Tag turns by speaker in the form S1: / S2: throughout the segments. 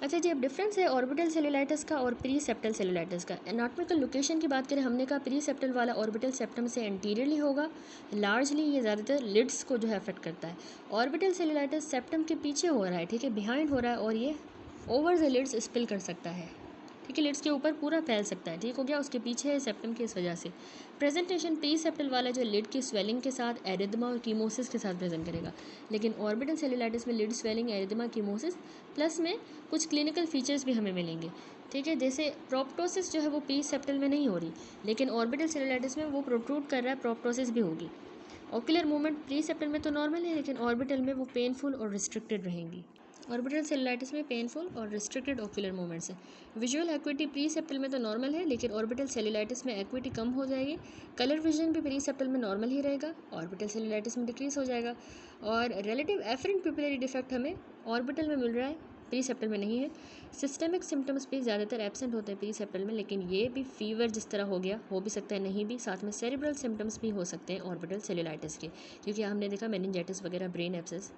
S1: अच्छा जी, अब डिफरेंस है ऑर्बिटल सेलुलाइटिस का और प्री सेप्टल सेलुलाइटिस का। एनाटॉमिकल लोकेशन की बात करें, हमने कहा प्री सेप्टल वाला ऑर्बिटल सेप्टम से एंटीरियरली होगा। लार्जली ये ज़्यादातर लिड्स को जो है अफेक्ट करता है। ऑर्बिटल सेलुलाइटिस सेप्टम के पीछे हो रहा है, ठीक है, बिहाइंड हो रहा है, और ये ओवर द लिड्स स्पिल कर सकता है, ठीक है, लिड्स के ऊपर पूरा फैल सकता है, ठीक हो गया, उसके पीछे है सेप्टम की इस वजह से। प्रेजेंटेशन प्री सेप्टल वाला जो लिड की स्वेलिंग के साथ एरिथमा और कीमोसिस के साथ प्रेजेंट करेगा, लेकिन ऑर्बिटल सेलुलाइटिस में लिड स्वेलिंग, एरिथमा, कीमोसिस प्लस में कुछ क्लिनिकल फीचर्स भी हमें मिलेंगे, ठीक है, जैसे प्रोप्टोसिस जो है वो प्री सेप्टल में नहीं हो रही, लेकिन ऑर्बिटल सेलुलाइटिस में वो प्रोट्रूड कर रहा है, प्रोप्टोसिस भी होगी। ऑक्यूलर मूवमेंट प्री सेप्टल में तो नॉर्मल है, लेकिन ऑर्बिटल में वो पेनफुल और रिस्ट्रिक्टेड रहेंगी। ऑर्बिटल सेलुलाइटिस में पेनफुल और रिस्ट्रिक्टेड ऑक्यूलर मूवमेंट्स है। विजुअल एक्विटी प्री सेप्टल में तो नॉर्मल है, लेकिन ऑर्बिटल सेलुलाइटिस में एक्विटी कम हो जाएगी। कलर विजन भी प्री सेप्टल में नॉर्मल ही रहेगा, ऑर्बिटल सेलुलाइटिस में डिक्रीज हो जाएगा। और रिलेटिव एफरेंट पिपुलरी डिफेक्ट हमें ऑर्बिटल में मिल रहा है, प्री सेप्टल में नहीं है। सिस्टमिक सिम्टम्स भी ज़्यादातर एब्सेंट होते हैं प्री सेप्टल में, लेकिन ये भी फीवर जिस तरह हो गया हो भी सकता है, नहीं भी, साथ में सेरिब्रल सिम्टम्स भी हो सकते हैं ऑर्बिटल सेलुलाइटिस के, क्योंकि हमने देखा मेनिंजाइटिस वगैरह, ब्रेन एब्सेस,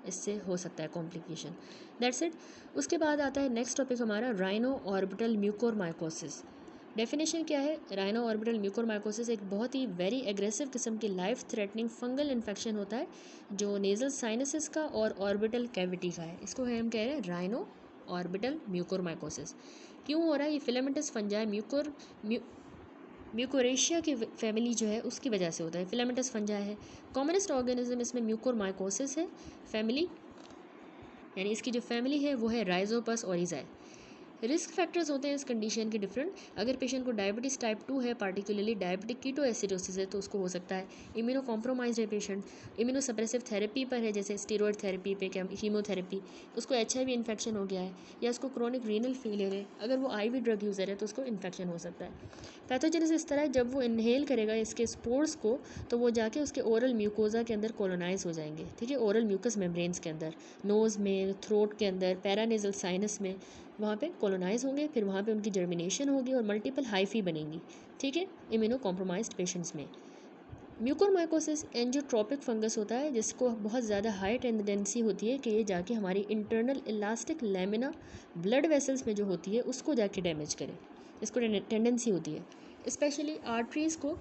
S1: इससे हो सकता है कॉम्प्लिकेशन। That's it. उसके बाद आता है नेक्स्ट टॉपिक हमारा राइनो ऑर्बिटल म्यूकोरमाइकोसिस। डेफिनेशन क्या है? राइनो ऑर्बिटल म्यूकोरमाइकोसिस एक बहुत ही वेरी एग्रेसिव किस्म की लाइफ थ्रेटनिंग फंगल इन्फेक्शन होता है, जो नेजल साइनसिस का और ऑर्बिटल कैविटी का है। इसको हम कह रहे हैं राइनो ऑर्बिटल म्यूकोरमाइकोसिस। क्यों हो रहा है? ये फिलामेंटस फंजाई म्यूकोरेशिया की फैमिली जो है उसकी वजह से होता है। फिलामेंटस फंजाई है, कॉमनेस्ट ऑर्गेनिज्म इसमें म्यूकोरमाइकोसिस है फैमिली, यानी इसकी जो फैमिली है वो है राइजोपस ओरिजाई। रिस्क फैक्टर्स होते हैं इस कंडीशन के डिफरेंट। अगर पेशेंट को डायबिटीज़ टाइप 2 है, पार्टिकुलरली डायबिटिक कीटोएसिडोसिस है, तो उसको हो सकता है। इम्यूनो कॉम्प्रोमाइज्ड है पेशेंट, इम्यूनो सप्रेसिव थेरेपी पर है, जैसे स्टेरॉयड थेरेपी पे, कीमोथेरेपी, उसको HIV इन्फेक्शन हो गया है, या उसको क्रोनिक रीनल फेलियर है, अगर वो IV ड्रग यूज़र है तो उसको इन्फेक्शन हो सकता है। पैथोजेनिस इस तरह है, जब वो इनहेल करेगा इसके स्पोर्स को, तो वो जाके उसके ओरल म्यूकोजा के अंदर कॉलोनाइज हो जाएंगे, ठीक है, ओरल म्यूकस मेम्ब्रेन्स के अंदर, नोज़ में, थ्रोट के अंदर, पैरानेजल साइनस में, वहाँ पे कॉलोनाइज होंगे, फिर वहाँ पे उनकी जर्मिनेशन होगी और मल्टीपल हाइफी बनेंगी, ठीक है, इम्यूनो कॉम्प्रोमाइज्ड पेशेंट्स में। म्यूकोरमाइकोसिस एंजियोट्रोपिक फंगस होता है, जिसको बहुत ज़्यादा हाई टेंडेंसी होती है कि ये जाके हमारी internal elastic lamina blood vessels में जो होती है उसको जाके डैमेज करे, इसको टेंडेंसी होती है। स्पेशली आर्टरीज़ को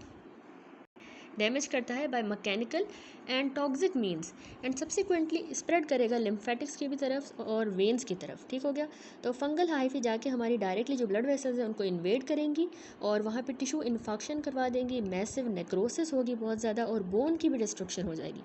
S1: डैमेज करता है by mechanical and toxic means, and subsequently spread करेगा लिम्फेटिक्स की भी तरफ और वेन्स की तरफ, ठीक हो गया। तो फंगल हाइफी जाके हमारी डायरेक्टली जो ब्लड वेसल्स हैं उनको इन्वेड करेंगी और वहाँ पे टिश्यू इन्फेक्शन करवा देंगी, मैसिव नेक्रोसिस होगी बहुत ज़्यादा, और बोन की भी डिस्ट्रक्शन हो जाएगी।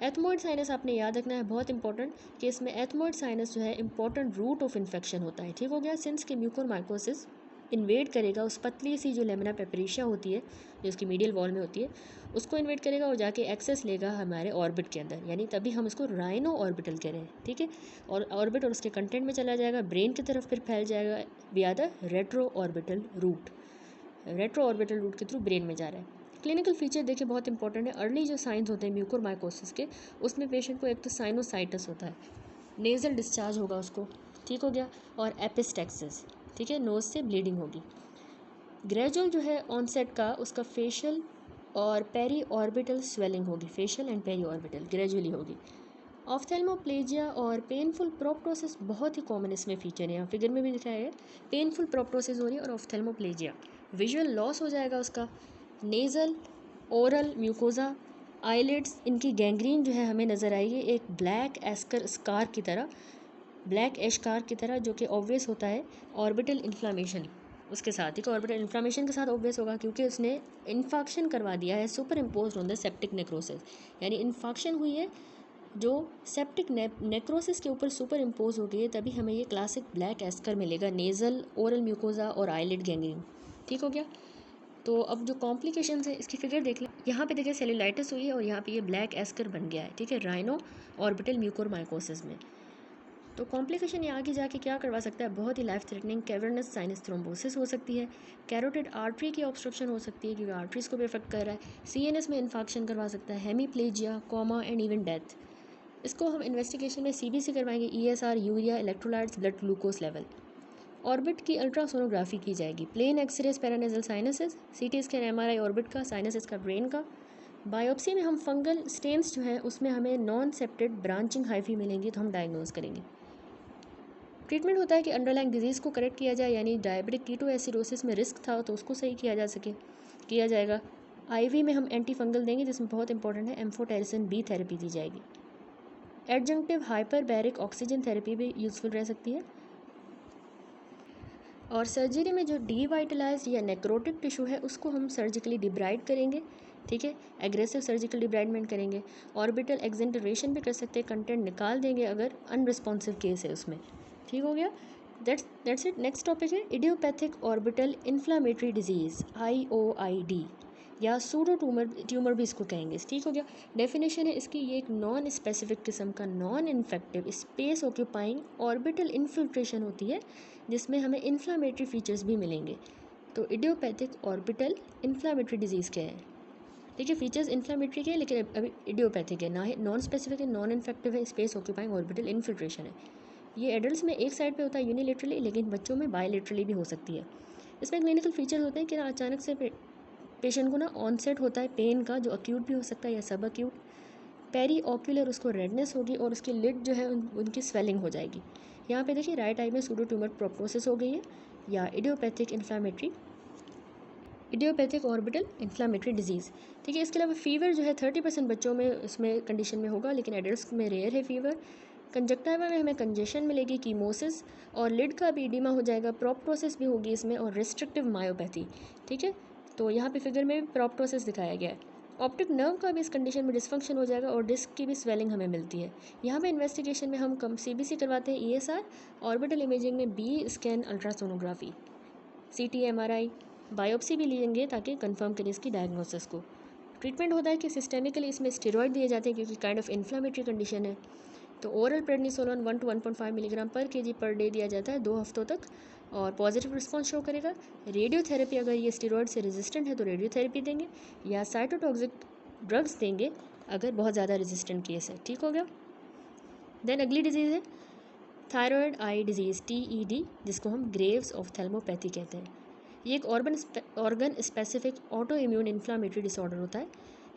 S1: एथमोइड साइनस आपने याद रखना है, बहुत इंपॉर्टेंट, कि इसमें एथमोइड साइनस जो है इंपॉर्टेंट रूट ऑफ इन्फेक्शन होता है, ठीक हो गया। सिंस के म्यूकोरमाइकोसिस इन्वेड करेगा उस पतली सी जो लेमिना पेपरिशिया होती है, जो उसकी मीडियल वॉल में होती है, उसको इन्वेड करेगा और जाके एक्सेस लेगा हमारे ऑर्बिट के अंदर, यानी तभी हम उसको राइनो ऑर्बिटल कह रहे हैं, ठीक है। और ऑर्बिट और उसके कंटेंट में चला जाएगा, ब्रेन की तरफ फिर फैल जाएगा via the retro orbital route, retro orbital route के थ्रू ब्रेन में जा रहा है। क्लिनिकल फीचर देखिए बहुत इंपॉर्टेंट है। अर्ली जो साइंस होते हैं म्यूकोरमाइकोसिस के, उसमें पेशेंट को एक तो साइनोसाइटिस होता है, नेज़ल डिस्चार्ज होगा उसको, ठीक हो गया, और एपिस्टेक्सिस, ठीक है, नोज से ब्लीडिंग होगी। ग्रेजुअल जो है ऑनसेट का उसका फेशियल और पेरी ऑर्बिटल स्वेलिंग होगी, facial and peri orbital gradually होगी। ऑफ्थेल्मोप्लेजिया और पेनफुल प्रोप्टोसिस बहुत ही कॉमन इसमें फीचर है, यहाँ फिगर में भी दिखाया है, पेनफुल प्रोप्टोसिस हो रही है और ऑफ्थेल्मोप्लेजिया। विजुअल लॉस हो जाएगा उसका, नेज़ल, ओरल म्यूकोजा, आईलिड्स, इनकी गैंग्रीन जो है हमें नज़र आएगी एक ब्लैक एस्कर स्कार की तरह, ब्लैक एशकार की तरह, जो कि ऑब्वियस होता है ऑर्बिटल इन्फ्लामेशन उसके साथ ही, ऑर्बिटल इन्फ्लामेशन के साथ ऑब्वियस होगा क्योंकि उसने इन्फेक्शन करवा दिया है, super impose on the septic necrosis, यानी इन्फेक्शन हुई है जो सेप्टिक नेक्रोसिस के ऊपर सुपर इम्पोज हो गई है, तभी हमें ये क्लासिक ब्लैक एस्कर मिलेगा, नेज़ल, ओरल म्यूकोजा और आईलिड गैंग्रीन, ठीक हो गया। तो अब जो कॉम्प्लिकेशंस है इसकी फिगर देख लें, यहाँ पे देखिए सेलुलाइटिस हुई है और यहाँ पे ये ब्लैक एस्कर बन गया है, ठीक है, राइनो ऑर्बिटल म्यूकोरमाइकोसिस में। तो कॉम्प्लिकेशन ये आगे जाके क्या करवा सकता है, बहुत ही life threatening cavernous sinus thrombosis हो सकती है, कैरोटिड आर्टरी की ऑब्स्ट्रक्शन हो सकती है क्योंकि आर्टरीज को भी अफेक्ट कर रहा है, CNS में इन्फेक्शन करवा सकता है, hemiplegia, coma and even death. इसको हम इन्वेस्टिगेशन में CBC करवाएंगे, ESR, urea, electrolytes, blood glucose level. Orbit की अल्ट्रासोनोग्राफी की जाएगी, plain x-rays paranasal sinuses, CT scan, MRI orbit का, साइनसेस का, ब्रेन का। बायोप्सी में हम फंगल स्टेन्स जो हैं उसमें हमें नॉन सेप्टेड ब्रांचिंग हाइफी मिलेंगी तो हम डायग्नोज करेंगे। ट्रीटमेंट होता है कि अंडरलाइंग डिजीज़ को करेक्ट किया जाए, यानी डायबिटिक कीटोएसिडोसिस में रिस्क था तो उसको सही किया जाएगा। आईवी में हम एंटी फंगल देंगे, जिसमें बहुत इंपॉर्टेंट है एम्फोटेरिसिन बी थेरेपी दी जाएगी। एडजंक्टिव हाइपरबैरिक ऑक्सीजन थेरेपी भी यूज़फुल रह सकती है। और सर्जरी में जो डीवाइटलाइज या नेक्रोटिक टिश्यू है उसको हम सर्जिकली डिब्राइड करेंगे, ठीक है, एग्रेसिव सर्जिकल डिब्राइडमेंट करेंगे। ऑर्बिटल एक्सेंटरेशन भी कर सकते हैं, कंटेंट निकाल देंगे अगर अनरिस्पॉन्सिव केस है उसमें। ठीक हो गया, दैट्स इट। नेक्स्ट टॉपिक है idiopathic orbital inflammatory disease, IOID, या सूडो ट्यूमर भी इसको कहेंगे। ठीक हो गया। डेफिनेशन है इसकी, ये एक नॉन स्पेसिफिक किस्म का non infective space occupying orbital infiltration होती है जिसमें हमें इन्फ्लामेटरी फीचर्स भी मिलेंगे। तो इडियोपैथिक ऑर्बिटल इन्फ्लामेटरी डिजीज़ क्या है? देखिए, फीचर्स इन्फ्लामेटरी के हैं लेकिन अभी इडियोपैथिक है, ना है नॉन स्पेसिफिक है, नॉन इन्फेक्टिव है, स्पेस ऑक्यूपाइंग ऑर्बिटल इन्फिल्ट्रेशन है। ये एडल्ट्स में एक साइड पे होता है यूनिलेटरली, लेकिन बच्चों में बायलेटरली भी हो सकती है। इसमें क्लिनिकल फीचर्स होते हैं कि ना अचानक से पेशेंट को ना ऑनसेट होता है पेन का, जो अक्यूट भी हो सकता है या सब अक्यूट। पेरी ऑक्यूलर उसको रेडनेस होगी और उसकी लिड जो है उनकी स्वेलिंग हो जाएगी। यहाँ पे देखिए राइट आई में सूडो ट्यूमर प्रोसेस हो गई है, या इडियोपैथिक ऑर्बिटल इन्फ्लामेटरी डिजीज़। ठीक है, इसके अलावा फीवर जो है 30% बच्चों में इसमें कंडीशन में होगा, लेकिन एडल्ट्स में रेयर है फीवर। कंजक्टिवा में हमें कंजेशन मिलेगी, कीमोसिस और लिड का भी इडीमा हो जाएगा, प्रोप्टोसिस भी होगी इसमें, और रिस्ट्रिक्टिव मायोपैथी। ठीक है, तो यहाँ पे फिगर में भी प्रोप्टोसिस दिखाया गया है। ऑप्टिक नर्व का भी इस कंडीशन में डिस्फंक्शन हो जाएगा और डिस्क की भी स्वेलिंग हमें मिलती है। यहाँ पे इन्वेस्टिगेशन में हम CBC करवाते हैं, ESR, ऑर्बिटल इमेजिंग में B scan, ultrasonography, CT, MRI, biopsy भी लेंगे ताकि कंफर्म करें इसकी डायग्नोसिस को। ट्रीटमेंट होता है कि सिस्टेमिकली इसमें स्टेरॉइड दिए जाते हैं क्योंकि काइंड ऑफ इन्फ्लामेटरी कंडीशन है। तो ओरल प्रेडनिसोलोन 1 to 1.5 मिलीग्राम पर kg पर डे दिया जाता है 2 हफ्तों तक, और पॉजिटिव रिस्पॉन्स शो करेगा। रेडियोथेरेपी, अगर ये स्टेरॉइड से रेजिस्टेंट है तो रेडियोथेरेपी देंगे, या साइटोटॉक्सिक ड्रग्स देंगे अगर बहुत ज़्यादा रेजिस्टेंट केस है। ठीक हो गया। देन अगली डिजीज़ है थायराइड आई डिजीज़, TED, जिसको हम ग्रेव्स ऑफ्थेल्मोपैथी कहते हैं। ये एक organ specific auto immune inflammatory disorder होता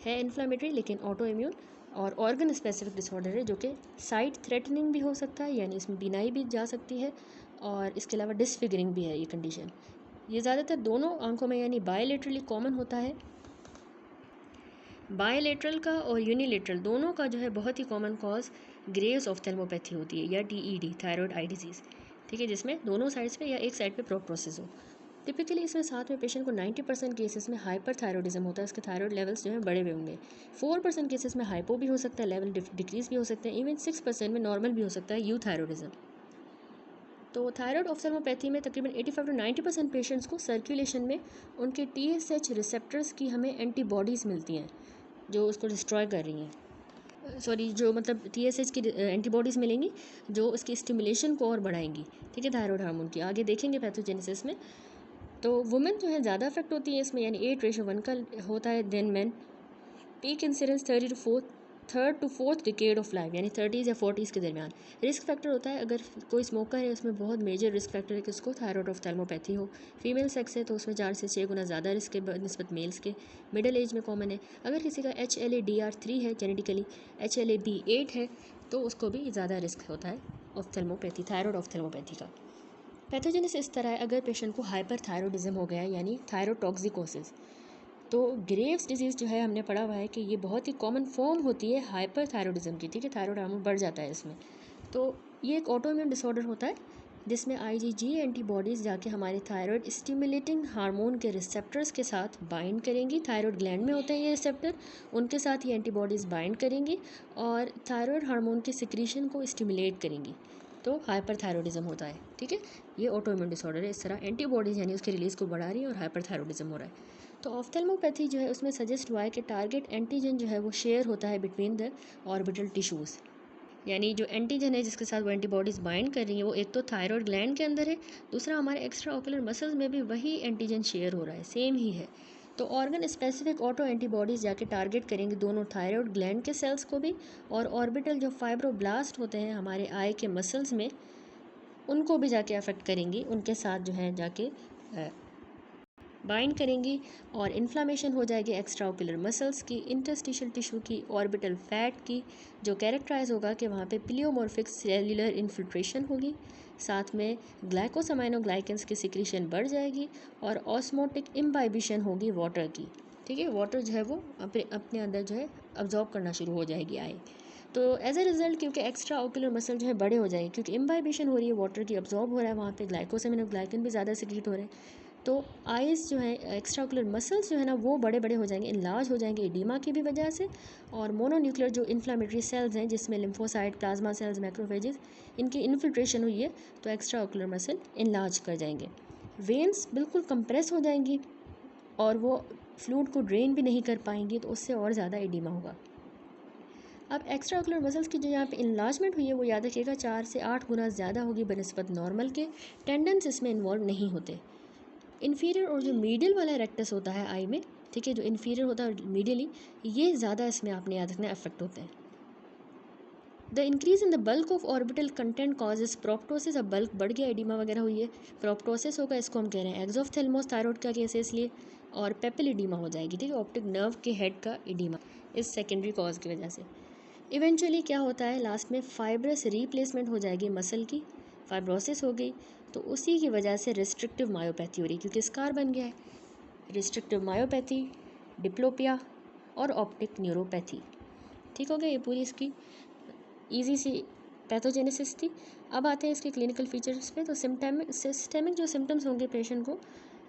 S1: है इन्फ्लामेटरी लेकिन ऑटो इम्यून, और ऑर्गन स्पेसिफिक डिसऑर्डर है जो कि साइट थ्रेटनिंग भी हो सकता है, यानी इसमें बीनाई भी जा सकती है, और इसके अलावा डिसफिगरिंग भी है ये कंडीशन। ये ज़्यादातर दोनों आंखों में यानी बायलेटरली कॉमन होता है। बायलेटरल का और यूनिलेटरल दोनों का जो है बहुत ही कॉमन कॉज ग्रेव्स ऑफ्थेल्मोपैथी होती है, या TED, थायराइड आई डिजीज़। ठीक है, जिसमें दोनों साइड्स पे या एक साइड पे प्रोप्टोसिस हो। टिपिकली इसमें साथ में पेशेंट को 90% केसेस में हाइपर थायरॉइडिज्म होता है, इसके थायराइड लेवल्स जो है बड़े हुए होंगे। 4% केसेस में हाइपो भी हो सकता है, लेवल डिक्रीज भी हो सकते हैं, इवन 6% में नॉर्मल भी हो सकता है यूथायरॉइडिज्म। तो थायराइड ऑफ्थेल्मोपैथी में तकरीबन 85 to 90% पेशेंट्स को सर्कुलेशन में उनके TSH रिसेप्टर्स की हमें एंटीबॉडीज़ मिलती हैं जो उसको डिस्ट्रॉय कर रही हैं, जो मतलब TSH की एंटीबॉडीज़ मिलेंगी जो उसकी स्टिमुलेशन को और बढ़ाएंगी। ठीक है, थायराइड हार्मोन की आगे देखेंगे पैथोजेनेसिस में। तो वुमेन जो है ज़्यादा अफेक्ट होती है इसमें, यानी 8:1 का होता है than man. Peak incidence 3rd to 4th decade of life, यानी 30s या 40s के दरमियान। रिस्क फैक्टर होता है, अगर कोई स्मोकर है उसमें बहुत मेजर रिस्क फैक्टर है कि उसको थायराइड ऑफ्थेल्मोपैथी हो। फीमेल सेक्स है तो उसमें 4 से 6 गुना ज़्यादा रिस्क है निस्बत मेल्स के। मिडिल एज में कॉमन है। अगर किसी का HLA-DR3 है जेनेटिकली, HLA-B8 है तो उसको भी ज़्यादा रिस्क होता है ऑफ्थेल्मोपैथी, थायराइड ऑफ्थेल्मोपैथी का। पैथोजेनेसिस इस तरह है, अगर पेशेंट को हाइपरथायरॉइडिज्म हो गया यानी थायरोटॉक्सिकोसिस, तो ग्रेव्स डिजीज़ जो है हमने पढ़ा हुआ है कि ये बहुत ही कॉमन फॉर्म होती है हाइपरथायरॉइडिज्म की। ठीक है, थायराइड हार्मोन बढ़ जाता है इसमें। तो ये एक ऑटोइम्यून डिसऑर्डर होता है जिसमें IgG एंटीबॉडीज़ जाके हमारे थायराइड स्टिमुलेटिंग हार्मोन के रिसेप्टर्स के साथ बाइंड करेंगी। थायराइड ग्लैंड में होते हैं ये रिसेप्टर, उनके साथ ये एंटीबॉडीज़ बाइंड करेंगी और थायराइड हार्मोन के सिक्रीशन को स्टिमुलेट करेंगी, तो हाइपरथायरॉइडिज्म होता है। ठीक है, ये ऑटोइम्यून डिसऑर्डर है। इस तरह एंटीबॉडीज़ यानी उसके रिलीज़ को बढ़ा रही है और हाइपरथायरॉइडिज्म हो रहा है। तो ऑफ्थेल्मोपैथी जो है उसमें सजेस्ट हुआ है कि टारगेट एंटीजन जो है वो शेयर होता है बिटवीन द ऑर्बिटल टिश्यूज़, यानी जो एंटीजन है जिसके साथ वो एंटीबॉडीज़ बाइंड कर रही है वो एक तो थायराइड ग्लैंड के अंदर है, दूसरा हमारे एक्स्ट्रा ऑकुलर मसल्स में भी वही एंटीजन शेयर हो रहा है, सेम ही है। तो ऑर्गन स्पेसिफिक ऑटो एंटीबॉडीज़ जाके टारगेट करेंगे दोनों थायराइड ग्लैंड के सेल्स को भी, और ऑर्बिटल जो फाइब्रोब्लास्ट होते हैं हमारे आई के मसल्स में उनको भी जाके अफेक्ट करेंगी, उनके साथ जो है जाके बाइंड करेंगी, और इन्फ्लामेशन हो जाएगी एक्स्ट्रा ऑकुलर मसल्स की, इंटरस्टिशियल टिश्यू की, ऑर्बिटल फैट की, जो कैरेक्टराइज होगा कि वहाँ पे प्लियोमॉर्फिक सेल्युलर इन्फिल्ट्रेशन होगी, साथ में ग्लाइकोसामाइनोग्लाइकेंस की सिक्रीशन बढ़ जाएगी और ऑस्मोटिक इम्बाइबिशन होगी वाटर की, ठीक है। वाटर जो है वो अपने अंदर जो है अब्जॉर्ब करना शुरू हो जाएगी आई। तो एज अ रिजल्ट क्योंकि एक्स्ट्रा ओकुलर मसल जो है बड़े हो जाएंगे, क्योंकि इम्बाइबिशन हो रही है, वाटर की अब्जॉर्ब हो रहा है, वहाँ पे ग्लाइकोसामाइनोग्लाइकन भी ज़्यादा सिक्रीट हो रहे हैं, तो आइज़ जो है एक्स्ट्रा ओकुलर मसल्स जो है ना वो बड़े बड़े हो जाएंगे, इनलार्ज हो जाएंगे एडिमा की भी वजह से। और मोनोन्यूक्लियर जो इन्फ्लामेटरी सेल्स हैं जिसमें लिम्फोसाइट, प्लाज्मा सेल्स, मैक्रोफेजेस, इनकी इन्फिल्ट्रेशन हुई है तो एक्स्ट्रा ओकुलर मसल इनलार्ज कर जाएंगे। वेन्स बिल्कुल कंप्रेस हो जाएंगी और वो फ्लूइड को ड्रेन भी नहीं कर पाएंगी, तो उससे और ज़्यादा एडिमा होगा। अब एक्स्ट्रा ओकुलर मसल्स की जो यहाँ पे इन्लार्जमेंट हुई है वो याद रखिएगा 4 से 8 गुना ज़्यादा होगी बनस्पत नॉर्मल के। टेंडेंस इसमें इन्वॉल्व नहीं होते। इन्फीरियर और जो मीडियल वाला रेक्टस होता है आई में, ठीक है, जो इन्फीरियर होता है मीडियली, ये ज़्यादा इसमें आपने याद रखना अफेक्ट होते हैं। The increase in the bulk of orbital content causes proptosis. अब बल्क बढ़ गया, एडिमा वगैरह हुई है, प्रोप्टोसिस होगा, इसको हम कह रहे हैं एक्सोफ्थेल्मोस थायराइड का केस है इसलिए, और पेपिलिडीमा हो जाएगी, ठीक है, ऑप्टिक नर्व के हेड का एडिमा इस सेकेंडरी कॉज की वजह से। इवेंचुअली क्या होता है, लास्ट में फाइब्रस रिप्लेसमेंट हो जाएगी मसल की, फाइब्रोसिस हो गई, तो उसी की वजह से रिस्ट्रिक्टिव मायोपैथी हो रही, क्योंकि स्कार बन गया है। रिस्ट्रिक्टिव मायोपैथी, डिप्लोपिया और ऑप्टिक न्यूरोपैथी, ठीक हो गया। ये पूरी इसकी ईजी सी पैथोजेनेसिस थी। अब आते हैं इसके क्लिनिकल फीचर्स पे। तो सिस्टेमिक जो सिम्टम्स होंगे पेशेंट को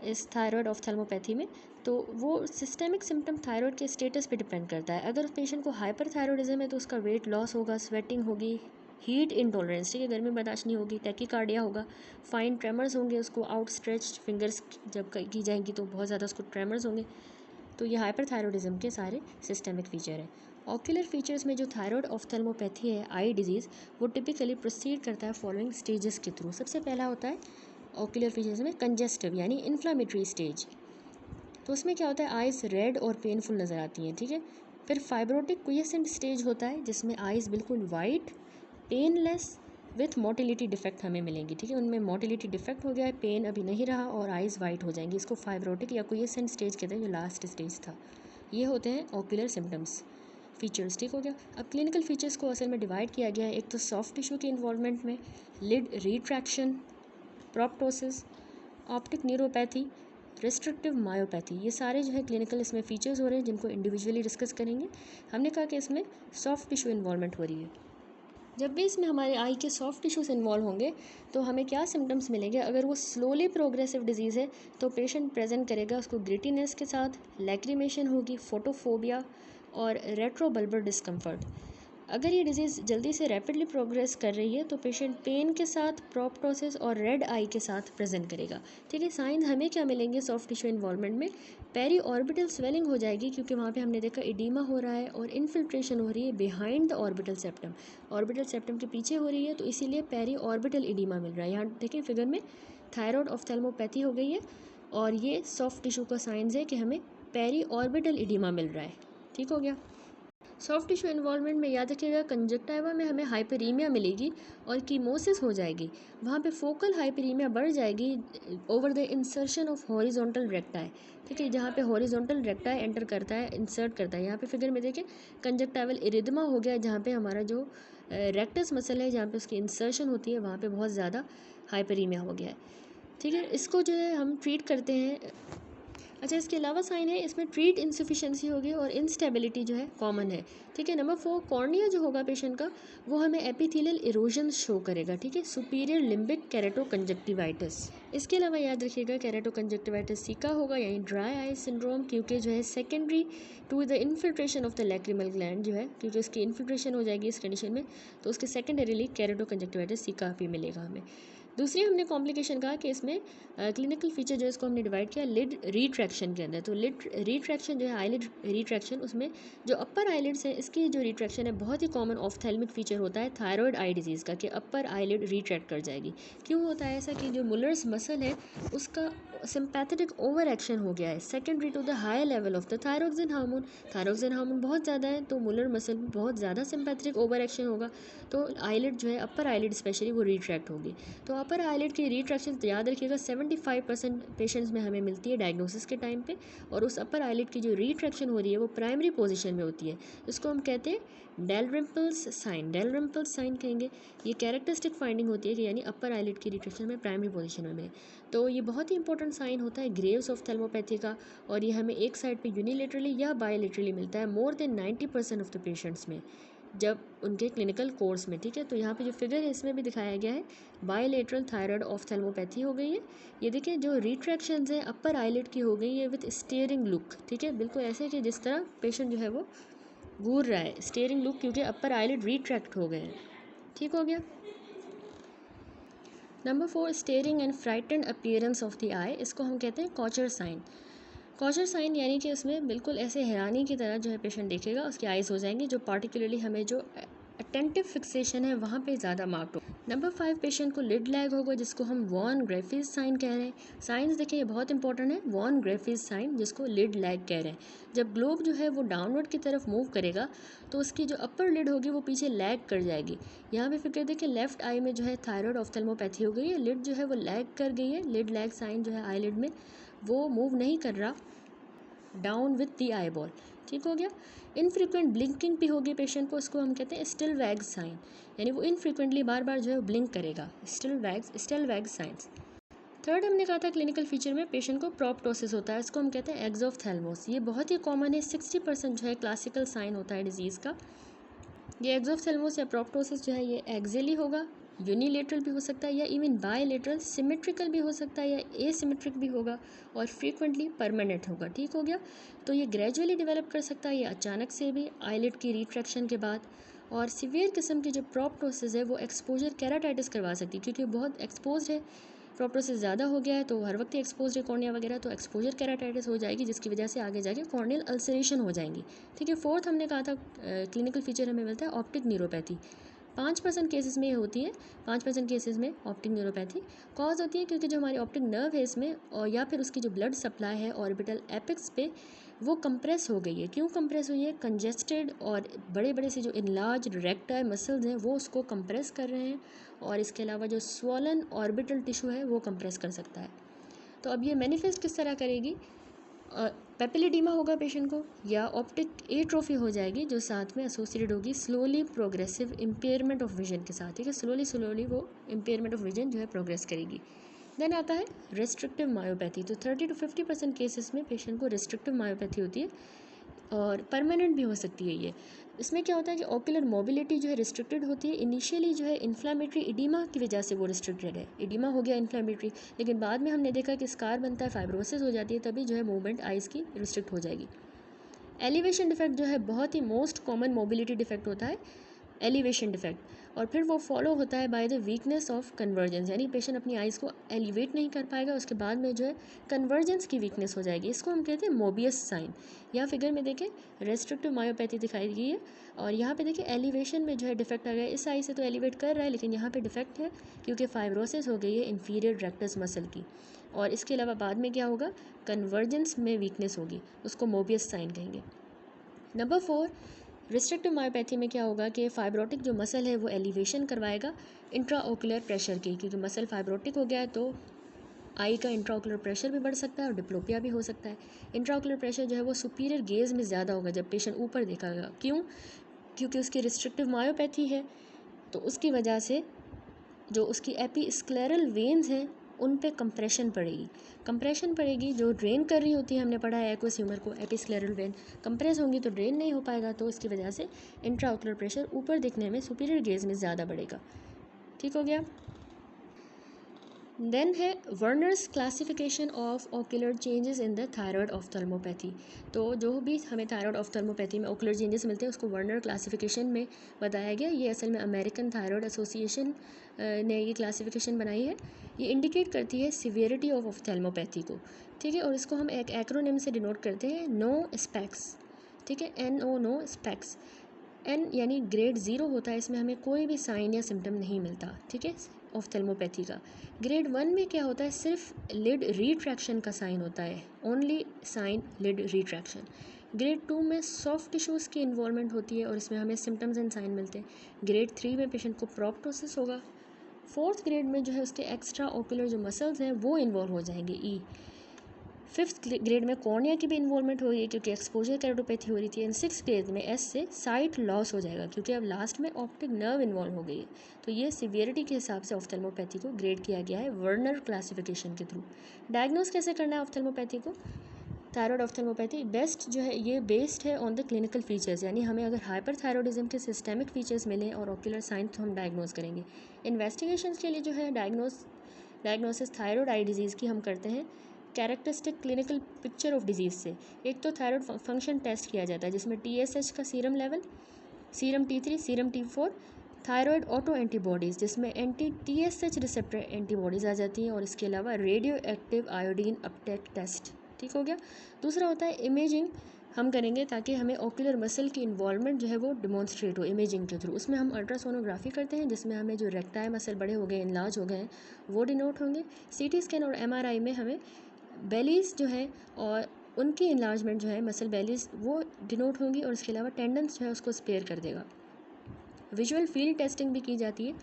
S1: इस थायराइड ऑफ्थेल्मोपैथी में, तो वो सिस्टेमिक सिम्टम थायराइड के स्टेटस पे डिपेंड करता है। अगर पेशेंट को हाइपरथायरॉयडिज्म है तो उसका वेट लॉस होगा, स्वेटिंग होगी, हीट इंटॉलरेंस, ठीक है, गर्मी बर्दाश्त नहीं होगी, टैकीकार्डिया होगा, फाइन ट्रेमर्स होंगे, उसको आउटस्ट्रेच्ड फिंगर्स जब की जाएंगी तो बहुत ज़्यादा उसको ट्रेमर्स होंगे। तो ये हाइपरथायरॉयडिज्म के सारे सिस्टेमिक फीचर हैं। ऑक्यूलर फीचर्स में जो थायराइड ऑफ्थेल्मोपैथी है, आई डिजीज़, वो टिपिकली प्रोसीड करता है फॉलोइंग स्टेजेस के थ्रू। सबसे पहला होता है ऑक्यूलर फीचर्स में कंजेस्टिव यानी इन्फ्लामेटरी स्टेज, तो उसमें क्या होता है, आइज़ रेड और पेनफुल नज़र आती हैं, ठीक है। फिर फाइब्रोटिक क्विएसेंट स्टेज होता है जिसमें आइज़ बिल्कुल white, painless with motility defect हमें मिलेंगी, ठीक है, उनमें मोटिलिटी डिफेक्ट हो गया है, पेन अभी नहीं रहा और आइज़ वाइट हो जाएंगी, इसको फाइब्रोटिक या क्विएसेंट स्टेज कहते हैं, जो लास्ट स्टेज था। ये होते हैं ऑक्यूलर सिम्टम्स फीचर्स, ठीक हो गया। अब क्लिनिकल फीचर्स को असल में डिवाइड किया गया है, एक तो सॉफ्ट टिश्यू के इन्वॉल्वमेंट में, lid retraction, proptosis, optic neuropathy, restrictive myopathy, ये सारे जो है क्लिनिकल इसमें फीचर्स हो रहे हैं जिनको इंडिविजुअली डिस्कस करेंगे। हमने कहा कि इसमें सॉफ्ट टिश्यू इन्वॉल्वमेंट हो रही है। जब भी इसमें हमारे आई के सॉफ्ट टिश्यूज इन्वॉल्व होंगे तो हमें क्या सिम्टम्स मिलेंगे, अगर वो स्लोली प्रोग्रेसिव डिजीज़ है तो पेशेंट प्रेजेंट करेगा उसको ग्रिटीनेस के साथ, लैक्रिमेशन होगी, फोटोफोबिया और रेट्रोबल्बर डिस्कम्फर्ट। अगर ये डिजीज़ जल्दी से रैपिडली प्रोग्रेस कर रही है तो पेशेंट पेन के साथ, प्रोप्टोसिस और रेड आई के साथ प्रेजेंट करेगा, ठीक है। साइन हमें क्या मिलेंगे सॉफ्ट टिश्यू इन्वॉल्वमेंट में, पेरी ऑर्बिटल स्वेलिंग हो जाएगी, क्योंकि वहाँ पे हमने देखा एडिमा हो रहा है और इन्फिल्ट्रेशन हो रही है behind the orbital septum, orbital septum के पीछे हो रही है, तो इसीलिए पेरी ऑर्बिटल एडिमा मिल रहा है। यहाँ देखें फिगर में थायराइड ऑफ्थेल्मोपैथी हो गई है और ये सॉफ्ट टिश्यू का साइंस है कि हमें पेरी ऑर्बिटल एडिमा मिल रहा है, ठीक हो गया। सॉफ्ट टिश्यू इन्वॉल्वमेंट में याद रखिएगा कंजक्टाइवा में हमें हाइपरीमिया मिलेगी और कीमोसिस हो जाएगी, वहाँ पे फोकल हाइपरीमिया बढ़ जाएगी over the insertion of horizontal recti, ठीक है, जहाँ पे हॉरिजॉन्टल रेक्टाई एंटर करता है, इंसर्ट करता है। यहाँ पे फिगर में देखें कंजक्टाइवल इरिदमा हो गया, जहाँ पे हमारा जो रेक्टस मसल है जहाँ पे उसकी इंसर्शन होती है वहाँ पे बहुत ज़्यादा हाइपरीमिया हो गया है, ठीक है। इसको जो है हम ट्रीट करते हैं। अच्छा, इसके अलावा साइन है इसमें ट्रीट इंसफिशिएंसी होगी और इंस्टेबिलिटी जो है कॉमन है, ठीक है। नंबर 4 कॉर्निया जो होगा पेशेंट का वो हमें एपिथेलियल इरोजन शो करेगा, ठीक है, सुपीरियर लिम्बिक केरेटोकंजक्टिवाइटिस। इसके अलावा याद रखिएगा केरेटोकंजक्टिवाइटिस सीका होगा यानी ड्राई आई सिंड्रोम, क्योंकि जो है secondary to the infiltration of the lacrimal gland जो है, क्योंकि उसकी इन्फिल्ट्रेशन हो जाएगी इस कंडीशन में, तो उसके सेकेंडरीली केरेटोकंजक्टिवाइटिस सीका भी मिलेगा हमें। दूसरी हमने कॉम्प्लिकेशन कहा कि इसमें क्लिनिकल फीचर जो है इसको हमने डिवाइड किया लिड रिट्रैक्शन के अंदर। तो लिड रिट्रैक्शन जो है आईलिड रिट्रैक्शन, उसमें जो अपर आईलिड्स है इसकी जो रिट्रैक्शन है बहुत ही कॉमन ऑफ्थेल्मिक फीचर होता है थायराइड आई डिजीज़ का, कि अपर आईलिड रिट्रैक्ट कर जाएगी। क्यों होता है ऐसा, कि जो मुलर्स मसल है उसका सिंपैथेटिक ओवर एक्शन हो गया है secondary to the high level of the thyroxine hormone. Thyroxine hormone बहुत ज़्यादा है तो मुलर मसल में बहुत ज़्यादा सिंपैथेटिक ओवर एक्शन होगा, तो आईलिड जो है अपर आईलिड स्पेशली वो रिट्रैक्ट होगी। तो अपर आईलिड की रिट्रैक्शन तो याद रखिएगा 75% पेशेंट्स में हमें मिलती है डायग्नोसिस के टाइम पे, और उस अपर आईलिड की जो रिट्रैक्शन हो रही है वो प्राइमरी पोजीशन में होती है। इसको हम कहते हैं डेलरिम्पल्स साइन, डेलरिम्पल्स साइन कहेंगे। ये कैरेक्टरिस्टिक फाइंडिंग होती है कि यानी अपर आईलिड की रिट्रैक्शन में प्राइमरी पोजीशन में मिले। तो ये बहुत ही इंपॉर्टेंट साइन होता है ग्रेव्स ऑफ्थेल्मोपैथी का, और ये हमें एक साइड पे यूनिलेटरली या बायलेटरली मिलता है more than 90% of the patients में जब उनके क्लिनिकल कोर्स में। ठीक है, तो यहाँ पे जो फिगर है इसमें भी दिखाया गया है बायलेटरल थायराइड ऑफ्थेल्मोपैथी हो गई है। ये देखिए जो रिट्रैक्शंस हैं अपर आईलिड की हो गई है विथ स्टेयरिंग लुक। ठीक है, बिल्कुल ऐसे कि जिस तरह पेशेंट जो है वो घूर रहा है, स्टेयरिंग लुक, क्योंकि अपर आईलिड रिट्रैक्ट हो गए हैं। ठीक हो गया। Number 4, staring and frightened appearance of the eye, इसको हम कहते हैं कॉचर साइन। कॉचर साइन यानी कि उसमें बिल्कुल ऐसे हैरानी की तरह जो है पेशेंट देखेगा, उसकी आइज़ हो जाएंगी, जो पार्टिकुलरली हमें जो अटेंटिव फिक्सेशन है वहाँ पे ज़्यादा मार्क्ड हो। नंबर 5, पेशेंट को लिड लैग होगा, जिसको हम वॉन ग्रेफिस साइन कह रहे हैं। साइंस देखिए ये बहुत इंपॉर्टेंट है, वॉन ग्रेफिस साइन जिसको लिड लैग कह रहे हैं। जब ग्लोब जो है वो डाउनवर्ड की तरफ मूव करेगा तो उसकी जो अपर लिड होगी वो पीछे लैग कर जाएगी। यहाँ पे फिक्र देखिए लेफ्ट आई में जो है थायराइड ऑफ्थेल्मोपैथी हो गई है, लिड जो है वो लैग कर गई है, लिड लैग साइन जो है आई लिड में वो मूव नहीं कर रहा down with the eye ball. ठीक हो गया। इनफ्रीक्वेंट ब्लिंकिंग भी होगी पेशेंट को, उसको हम कहते हैं स्टिल वैग साइन, यानी वो इनफ्रीक्वेंटली बार बार जो है ब्लिंक करेगा, स्टिल वैग साइंस। थर्ड हमने कहा था क्लिनिकल फीचर में पेशेंट को प्रोप्टोसिस होता है, इसको हम कहते हैं एक्सोफ्थेल्मोस। ये बहुत ही कॉमन है, 60% जो है क्लासिकल साइन होता है डिजीज़ का। ये एक्सोफ्थेल्मोस या प्रोप्टोसिस जो है ये एक्सियली होगा, यूनिलेटरल भी हो सकता है या इवन बायलेटरल, सिमेट्रिकल भी हो सकता है या एसिमेट्रिक भी होगा, और फ्रीक्वेंटली परमानेंट होगा। ठीक हो गया। तो ये ग्रेजुअली डेवलप कर सकता है, ये अचानक से भी आईलिड की रिट्रैक्शन के बाद। और सीवियर किस्म की जो प्रोप्टोसिस है वो एक्सपोजर केराटाइटिस करवा सकती है, क्योंकि बहुत एक्सपोज है, प्रोप्टोसिस ज़्यादा हो गया है तो हर वक्त ही एक्सपोज है कॉर्निया वगैरह, तो एक्सपोजर केराटाइटिस हो जाएगी, जिसकी वजह से आगे जाके कॉर्नियल अल्सरेशन हो जाएंगी। ठीक है। फोर्थ हमने कहा था क्लिनिकल फीचर हमें मिलता है ऑप्टिक न्यूरोपैथी। 5% केसेस में ये होती है, 5% केसेस में ऑप्टिक न्यूरोपैथी कॉज होती है क्योंकि जो हमारी ऑप्टिक नर्व है इसमें, और या फिर उसकी जो ब्लड सप्लाई है ऑर्बिटल एपिक्स पे, वो कंप्रेस हो गई है। क्यों कंप्रेस हुई है? कंजेस्टेड और बड़े बड़े से जो इनलार्ज रेक्टाइल मसल्स हैं वो उसको कंप्रेस कर रहे हैं, और इसके अलावा जो स्वॉलन ऑर्बिटल टिश्यू है वो कंप्रेस कर सकता है। तो अब ये मैनिफेस्ट किस तरह करेगी? पेपिलिडीमा होगा पेशेंट को, या ऑप्टिक एट्रोफी हो जाएगी जो साथ में एसोसिएटेड होगी slowly progressive impairment of vision के साथ। ठीक है, स्लोली वो इम्पेयरमेंट ऑफ विजन जो है प्रोग्रेस करेगी। देन आता है रेस्ट्रिक्टिव मायोपैथी। तो 30 to 50% केसेस में पेशेंट को रेस्ट्रिक्टिव मायोपैथी होती है, और परमानेंट भी हो सकती है ये। इसमें क्या होता है कि ओकुलर मोबिलिटी जो है रिस्ट्रिक्टेड होती है। इनिशियली जो है इन्फ्लामेटरी इडीमा की वजह से वो रिस्ट्रिक्टेड है, इडीमा हो गया इन्फ्लामेटरी, लेकिन बाद में हमने देखा कि स्कार बनता है, फाइब्रोसिस हो जाती है, तभी जो है मूवमेंट आइज़ की रिस्ट्रिक्ट हो जाएगी। एलिवेशन डिफेक्ट जो है बहुत ही मोस्ट कॉमन मोबिलिटी डिफेक्ट होता है, एलिवेशन डिफेक्ट, और फिर वो फॉलो होता है by the weakness of convergence, यानी पेशेंट अपनी आइज़ को एलिवेट नहीं कर पाएगा, उसके बाद में जो है कन्वर्जेंस की वीकनेस हो जाएगी। इसको हम कहते हैं मोबियस साइन। यहाँ फिगर में देखें रेस्ट्रिक्टिव मायोपैथी दिखाई गई है, और यहाँ पे देखिए एलिवेशन में जो है डिफेक्ट आ गया है। इस आई से तो एलिवेट कर रहा है, लेकिन यहाँ पे डिफेक्ट है क्योंकि फाइब्रोसिस हो गई है इंफीरियर रेक्टस मसल की, और इसके अलावा बाद में क्या होगा, कन्वर्जेंस में वीकनेस होगी, उसको मोबियस साइन कहेंगे। नंबर 4, रिस्ट्रिक्टिव मायोपैथी में क्या होगा कि फाइब्रोटिक जो मसल है वो एलिवेशन करवाएगा इंट्राओकुलर प्रेशर की, क्योंकि मसल फाइब्रोटिक हो गया है तो आई का इंट्राओकुलर प्रेशर भी बढ़ सकता है और डिप्लोपिया भी हो सकता है। इंट्राओकुलर प्रेशर जो है वो सुपीरियर गेज में ज़्यादा होगा जब पेशेंट ऊपर देखेगा। क्यों? क्योंकि उसकी रिस्ट्रिक्टिव मायोपैथी है, तो उसकी वजह से जो उसकी एपीस्क्लेरल वेन्स हैं उन पे कंप्रेशन पड़ेगी, जो ड्रेन कर रही होती है, हमने पढ़ा है एक्वस ह्यूमर को, एपीस्क्लेरल वेन कंप्रेस होंगी तो ड्रेन नहीं हो पाएगा, तो इसकी वजह से इंट्राओकुलर प्रेशर ऊपर दिखने में सुपीरियर गेज में ज़्यादा बढ़ेगा। ठीक हो गया। देन है Werner's classification of ocular changes in the thyroid ophthalmopathy. तो जो भी हमें थायराइड ऑफ्थेल्मोपैथी में ओकुलर चेंजेस मिलते हैं उसको वर्नर क्लासिफिकेशन में बताया गया। ये असल में अमेरिकन थायराइड एसोसिएशन ने ये क्लासिफिकेशन बनाई है। ये इंडिकेट करती है सिवियरिटी ऑफ ऑफ्थेल्मोपैथी को। ठीक है, और इसको हम एक एक्रोनिम से डिनोट करते हैं, नो स्पेक्स। ठीक है, NO नो स्पेक्स। N यानी ग्रेड 0 होता है, इसमें हमें कोई भी साइन या सिम्टम नहीं मिलता। ठीक है, ऑफ्थेल्मोपैथी का। ग्रेड 1 में क्या होता है, सिर्फ लिड रिट्रैक्शन का साइन होता है, only sign lid retraction. Grade 2 में सॉफ्ट टिश्यूज़ की इन्वॉल्वमेंट होती है और इसमें हमें सिम्टम्स एंड साइन मिलते हैं। ग्रेड 3 में पेशेंट को प्रोप्टोसिस होगा, 4th ग्रेड में जो है उसके एक्स्ट्रा ओकुलर जो मसल्स हैं वो इन्वॉल्व हो जाएंगे ई। 5th ग्रेड में कॉर्निया की भी इन्वॉल्वमेंट हो रही है क्योंकि एक्सपोजर केराटोपैथी हो रही थी। एंड 6th ग्रेड में एस से साइट लॉस हो जाएगा क्योंकि अब लास्ट में ऑप्टिक नर्व इन्वॉल्व हो गई है। तो ये सीवियरिटी के हिसाब से ऑफ्थेल्मोपैथी को ग्रेड किया गया है वर्नर क्लासिफिकेशन के थ्रू। डायग्नोस कैसे करना है ऑफ्थेल्मोपैथी को? थायराइड ऑफ्थेल्मोपैथी बेस्ट जो है ये बेस्ड है ऑन द क्लिनिकल फीचर्स, यानी हमें अगर हाइपरथायरॉयडिज्म के सिस्टेमिक फीचर्स मिलें और ऑक्यूलर साइन तो हम डायग्नोस करेंगे। इन्वेस्टिगेशंस के लिए जो है डायग्नोसिस थायराइड आई डिजीज़ की हम करते हैं characteristic clinical picture of disease से। एक तो थायराइड फंक्शन टेस्ट किया जाता है जिसमें TSH का serum level, serum T3, serum T4, thyroid auto antibodies जिसमें TSH रिसेप्टर एंटीबॉडीज़ आ जाती हैं, और इसके अलावा radio active iodine uptake test. ठीक हो गया। दूसरा होता है इमेजिंग हम करेंगे ताकि हमें ऑक्यूलर मसल की इन्वॉल्वमेंट जो है वो डिमॉन्स्ट्रेट हो इमेजिंग के थ्रू। उसमें हम अल्ट्रासोनोग्राफी करते हैं जिसमें हमें जो रेक्टाई मसल बड़े हो गए, इनलार्ज हो गए हैं, वो डिनोट होंगे। CT स्कैन और MRI में हमें बेलीज जो है और उनकी इनलार्जमेंट जो है मसल बेलीज वो डिनोट होंगी, और इसके अलावा टेंडन्स जो है उसको स्पेयर कर देगा। विजुअल फील्ड टेस्टिंग भी की जाती है,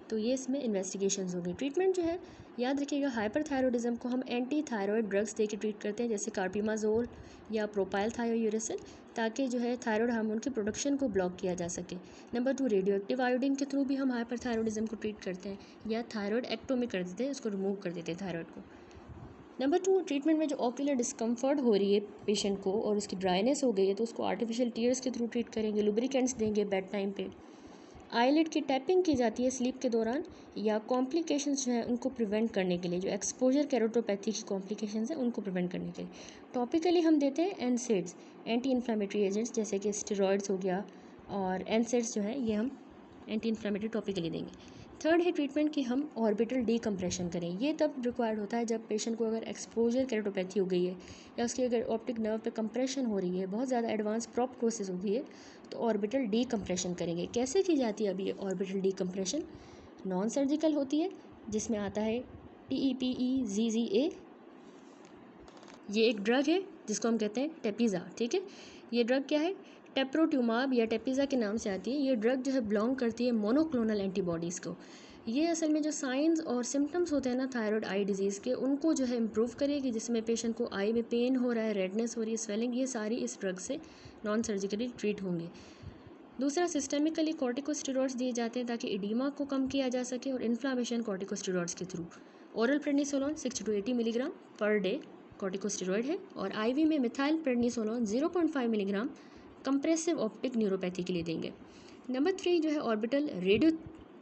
S1: तो ये इसमें इन्वेस्टिगेशंस होंगी। ट्रीटमेंट जो है याद रखिएगा हाइपरथायरॉयडिज्म को हम एंटी थायरॉयड ड्रग्स दे के ट्रीट करते हैं जैसे कार्पिमाजोल या प्रोपाइल थायोयूरेसिल, ताकि जो है थायरॉयड हार्मोन की प्रोडक्शन को ब्लॉक किया जा सके। नंबर 2 रेडियो एक्टिव आयोडीन के थ्रू भी हम हाइपरथायरॉयडिज्म को ट्रीट करते हैं, या थायरॉयड एक्टोमी कर देते हैं, उसको रिमूव कर देते हैं थायरॉयड को। नंबर 2 ट्रीटमेंट में जो ऑक्यूलर डिस्कम्फर्ट हो रही है पेशेंट को और उसकी ड्राइनेस हो गई है तो उसको आर्टिफिशियल टीयर्स के थ्रू ट्रीट करेंगे, लुब्रिकेंट्स देंगे बेड टाइम पे। आईलिड की टैपिंग की जाती है स्लीप के दौरान, या कॉम्प्लिकेशंस जो है उनको प्रिवेंट करने के लिए, जो एक्सपोजर केराटोपैथी की कॉम्प्लिकेशंस हैं उनको प्रिवेंट करने के लिए। टॉपिकली हम देते हैं एनसेड्स, एंटी इन्फ्लामेटरी एजेंट्स जैसे कि स्टेरॉइड्स हो गया, और एनसेड्स जो है ये हम एंटी इन्फ्लामेटरी टॉपिकली देंगे। थर्ड है ट्रीटमेंट कि हम ऑर्बिटल डीकम्प्रेशन करें। ये तब रिक्वायर्ड होता है जब पेशेंट को अगर एक्सपोजर केराटोपैथी हो गई है या उसकी अगर ऑप्टिक नर्व पे कंप्रेशन हो रही है, बहुत ज़्यादा एडवांस प्रोप्टोसिस हो गई है, तो ऑर्बिटल डीकम्प्रेशन करेंगे। कैसे की जाती है अभी ये ऑर्बिटल डीकम्प्रेशन? नॉन सर्जिकल होती है जिसमें आता है TEPEZZA। ये एक ड्रग है जिसको हम कहते हैं टेपिज़ा। ठीक है, ये ड्रग क्या है? टेप्रोट्यूमाब या टेपिज़ा के नाम से आती है। ये ड्रग जो है बिलोंग करती है मोनोक्लोनल एंटीबॉडीज़ को। ये असल में जो साइंस और सिम्टम्स होते हैं ना थायराइड आई डिजीज़ के, उनको जो है इम्प्रूव करेगी, जिसमें पेशेंट को आई में पेन हो रहा है, रेडनेस हो रही है, स्वेलिंग, ये सारी इस ड्रग से नॉन सर्जिकली ट्रीट होंगे। दूसरा सिस्टेमिकली कॉर्टिकोस्टेरॉइड्स दिए जाते हैं ताकि एडीमा को कम किया जा सके, और इन्फ्लामेशन कॉर्टिकोस्टेरॉइड्स के through. Oral prednisolone 60 to 80 milligram per day corticosteroid है, और IV में methyl prednisolone 0.5 milligram compressive optic neuropathy के लिए देंगे। नंबर 3 जो है ऑर्बिटल रेडियो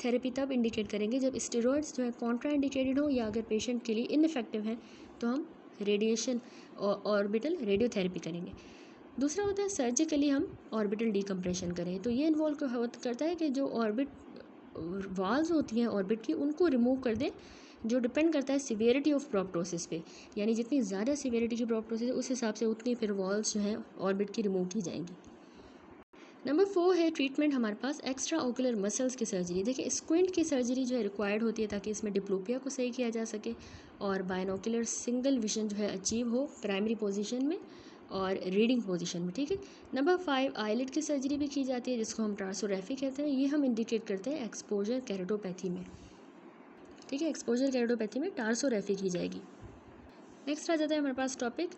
S1: थेरेपी तब इंडिकेट करेंगे जब स्टेरॉइड्स जो है कॉन्ट्रा इंडिकेटेड हो, या अगर पेशेंट के लिए इनफेक्टिव हैं तो हम रेडिएशन ऑर्बिटल रेडियोथेरेपी करेंगे। दूसरा होता है सर्जिकली हम ऑर्बिटल डीकम्प्रेशन करें, तो ये इन्वॉल्व करता है कि जो ऑर्बिट वॉल्स होती हैं ऑर्बिट की, उनको रिमूव कर दें, जो डिपेंड करता है सिवियरिटी ऑफ प्रोप्टोसिस पे, यानी जितनी ज़्यादा सिवियरिटी की प्रोप्टोसिस है उस हिसाब से उतनी फिर वॉल्स जो हैं ऑर्बिट की रिमूव की जाएंगी। नंबर 4 है ट्रीटमेंट हमारे पास एक्स्ट्रा ओकुलर मसल्स की सर्जरी। देखिए स्क्विंट की सर्जरी जो है रिक्वायर्ड होती है ताकि इसमें डिप्लोपिया को सही किया जा सके और बायनोकुलर सिंगल विजन जो है अचीव हो प्राइमरी पोजीशन में और रीडिंग पोजीशन में। ठीक है। नंबर 5 आईलिड की सर्जरी भी की जाती है जिसको हम टार्सोरेफी कहते हैं। ये हम इंडिकेट करते हैं एक्सपोजर केराटोपैथी में। ठीक है, एक्सपोजर केराटोपैथी में टार्सोरेफी की जाएगी। नेक्स्ट आ जाता है हमारे पास टॉपिक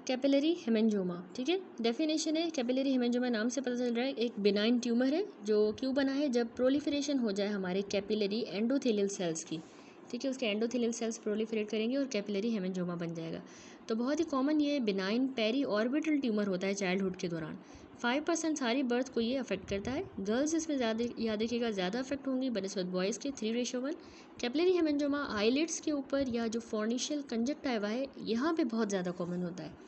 S1: कैपिलरी हेमेंजोमा। ठीक है, डेफिनेशन है कैपिलरी हेमेंजोमा नाम से पता चल रहा है एक बिनाइन ट्यूमर है जो क्यों बना है, जब प्रोलिफरेशन हो जाए हमारे कैपिलरी एंडोथेलियल सेल्स की। ठीक है, उसके एंडोथेलियल सेल्स प्रोलिफरेट करेंगे और कैपिलरी हेमेंजोमा बन जाएगा। तो बहुत ही कॉमन ये बिनाइन पेरी ऑर्बिटल ट्यूमर होता है चाइल्डहुड के दौरान। 5% सारी बर्थ को ये अफेक्ट करता है। गर्ल्स इसमें ज़्यादा याद रखिएगा ज़्यादा अफेक्ट होंगी बनस्पत बॉयज़ के 3:1। कैपिलरी हेमेंजोमा आईलिड्स के ऊपर या जो फॉर्निशियल कंजक्टिवा है यहाँ पे बहुत ज़्यादा कॉमन होता है।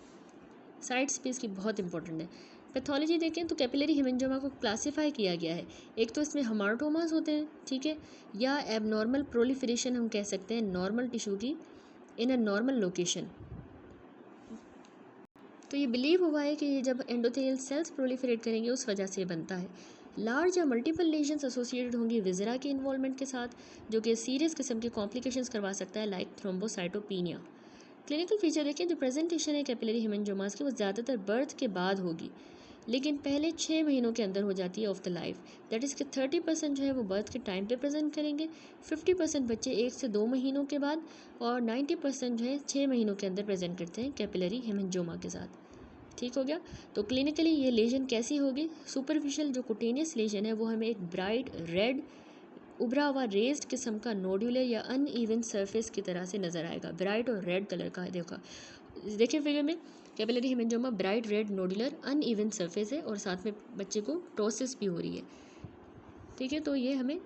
S1: साइड स्पेस की बहुत इंपॉर्टेंट है। पैथोलॉजी देखें तो कैपिलरी हेमेंजोमा को क्लासिफाई किया गया है। एक तो इसमें हमार्टोमास होते हैं, ठीक है, या एबनॉर्मल प्रोलिफरेशन हम कह सकते हैं नॉर्मल टिश्यू की इन अ नॉर्मल लोकेशन। तो ये बिलीव हुआ है कि ये जब एंडोथेलियल सेल्स प्रोलिफरेट करेंगे उस वजह से बनता है। लार्ज या मल्टीपल लेजन्स एसोसिएटेड होंगी विजरा के इन्वॉल्वमेंट के साथ, जो कि सीरियस किस्म के कॉम्प्लिकेशंस करवा सकता है लाइक थ्रोम्बोसाइटोपिनिया। क्लिनिकल फीचर देखिए, जो प्रेजेंटेशन है कैपिलरी हेमेंजोमास की वो ज़्यादातर बर्थ के बाद होगी। लेकिन पहले 6 महीनों के अंदर हो जाती है of the life. That is कि 30% जो है वो बर्थ के टाइम पे प्रेजेंट करेंगे, 50% बच्चे 1 से 2 महीनों के बाद, और 90% जो है 6 महीनों के अंदर प्रेजेंट करते हैं कैपिलरी हेमेंजोमा के साथ। ठीक हो गया। तो क्लिनिकली ये लेजन कैसी होगी? सुपरफिशियल जो कुटेनियस लेजन है वो हमें एक ब्राइट रेड उभरा हुआ रेज्ड किस्म का नोडुलर या अनइवन सरफेस की तरह से नज़र आएगा। ब्राइट और रेड कलर का देखा, देखिए फिगर में capillary haemangioma bright red nodular uneven surface है और साथ में बच्चे को टोसिस भी हो रही है। ठीक है, तो ये हमें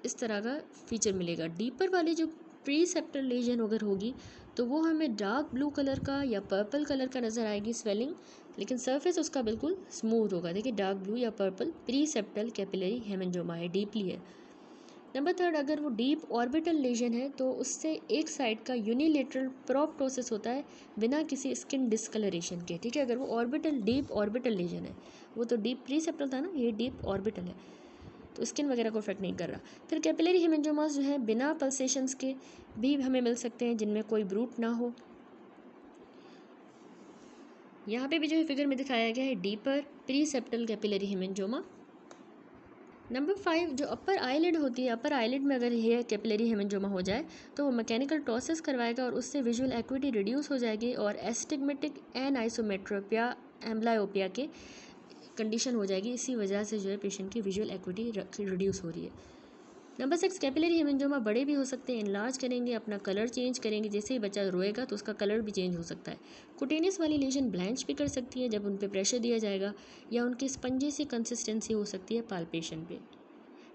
S1: इस तरह का फीचर मिलेगा। डीपर वाली जो प्री सेप्टल लेजन अगर होगी तो वो हमें डार्क ब्लू कलर का या पर्पल कलर का नज़र आएगी स्वेलिंग, लेकिन सरफेस उसका बिल्कुल स्मूथ होगा। देखिए डार्क ब्लू या पर्पल प्री सेप्टल कैपिलरी हेमेंजोमा है, डीपली है। नंबर 3, अगर वो डीप ऑर्बिटल लेजन है तो उससे एक साइड का यूनिलेटरल प्रोप्टोसिस होता है बिना किसी स्किन डिस्कलरेशन के। ठीक है, अगर वो ऑर्बिटल डीप ऑर्बिटल लेजन है, वो तो डीप प्री सेप्टल था ना, ये डीप ऑर्बिटल है, तो स्किन वगैरह को इफेक्ट नहीं कर रहा। फिर कैपिलरी हेमेंजोमास जो है बिना पल्सेशंस के भी हमें मिल सकते हैं, जिनमें कोई ब्रूट ना हो। यहाँ पे भी जो है फिगर में दिखाया गया है deeper pre septal capillary haemangioma. Number 5, जो अपर आईलिड होती है, अपर आईलिड में अगर ये कैपिलरी हेमेंजोमा हो जाए तो वो मैकेनिकल टॉसिस करवाएगा और उससे विजुअल एक्विटी रिड्यूस हो जाएगी और एस्टिग्मेटिक एनाइसोमेट्रोपिया एम्ब्लायोपिया के कंडीशन हो जाएगी। इसी वजह से जो है पेशेंट की विजुअल एक्विटी रिड्यूस हो रही है। नंबर 6, कैपिलरी हेमेंजोमा बड़े भी हो सकते हैं, इनलार्ज करेंगे, अपना कलर चेंज करेंगे, जैसे ही बच्चा रोएगा तो उसका कलर भी चेंज हो सकता है। कुटेनियस वाली लेजन ब्लैंच भी कर सकती है जब उन पे प्रेशर दिया जाएगा, या उनकी स्पंजी सी कंसिस्टेंसी हो सकती है पाल्पेशन पे।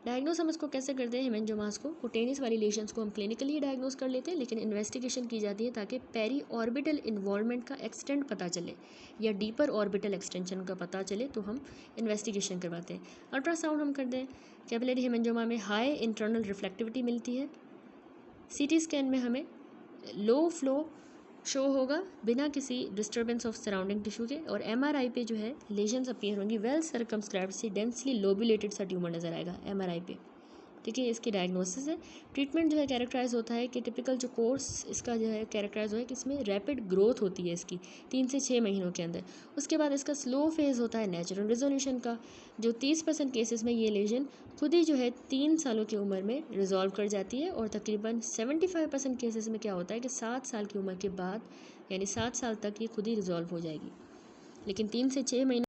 S1: डायग्नोस हम इसको कैसे करते हैं? हेमेंजोमास को, कुटेनियस वाली लेशंस को हम क्लिनिकली ही डायग्नोस कर लेते हैं, लेकिन इन्वेस्टिगेशन की जाती है ताकि पेरी ऑर्बिटल इन्वॉल्वमेंट का एक्सटेंट पता चले या डीपर ऑर्बिटल एक्सटेंशन का पता चले तो हम इन्वेस्टिगेशन करवाते हैं। अल्ट्रासाउंड हम करते हैं। कैपिलरी हेमेंजोमा में हाई इंटरनल रिफ्लेक्टिविटी मिलती है। सीटी स्कैन में हमें लो फ्लो शो होगा बिना किसी डिस्टर्बेंस ऑफ सराउंडिंग टिश्यू के, और एमआरआई पे जो है लेजन्स अपीयर होंगी, वेल सर्कमस्क्राइब्ड सी डेंसली लोबुलेटेड सा ट्यूमर नज़र आएगा एमआरआई पे। ठीक है, इसकी डायग्नोसिस है। ट्रीटमेंट जो है कैरेक्टराइज होता है कि टिपिकल जो कोर्स इसका जो है कैरेक्टराइज हो है कि इसमें रैपिड ग्रोथ होती है इसकी 3 से 6 महीनों के अंदर। उसके बाद इसका स्लो फेज़ होता है नेचुरल रिजोल्यूशन का, जो 30% केसेस में ये लेजन खुद ही जो है 3 सालों की उम्र में रिजॉल्व कर जाती है, और तकरीबन 75% केसेस में क्या होता है कि 7 साल की उम्र के बाद यानी 7 साल तक ये खुद ही रिजॉल्व हो जाएगी। लेकिन 3 से 6 महीने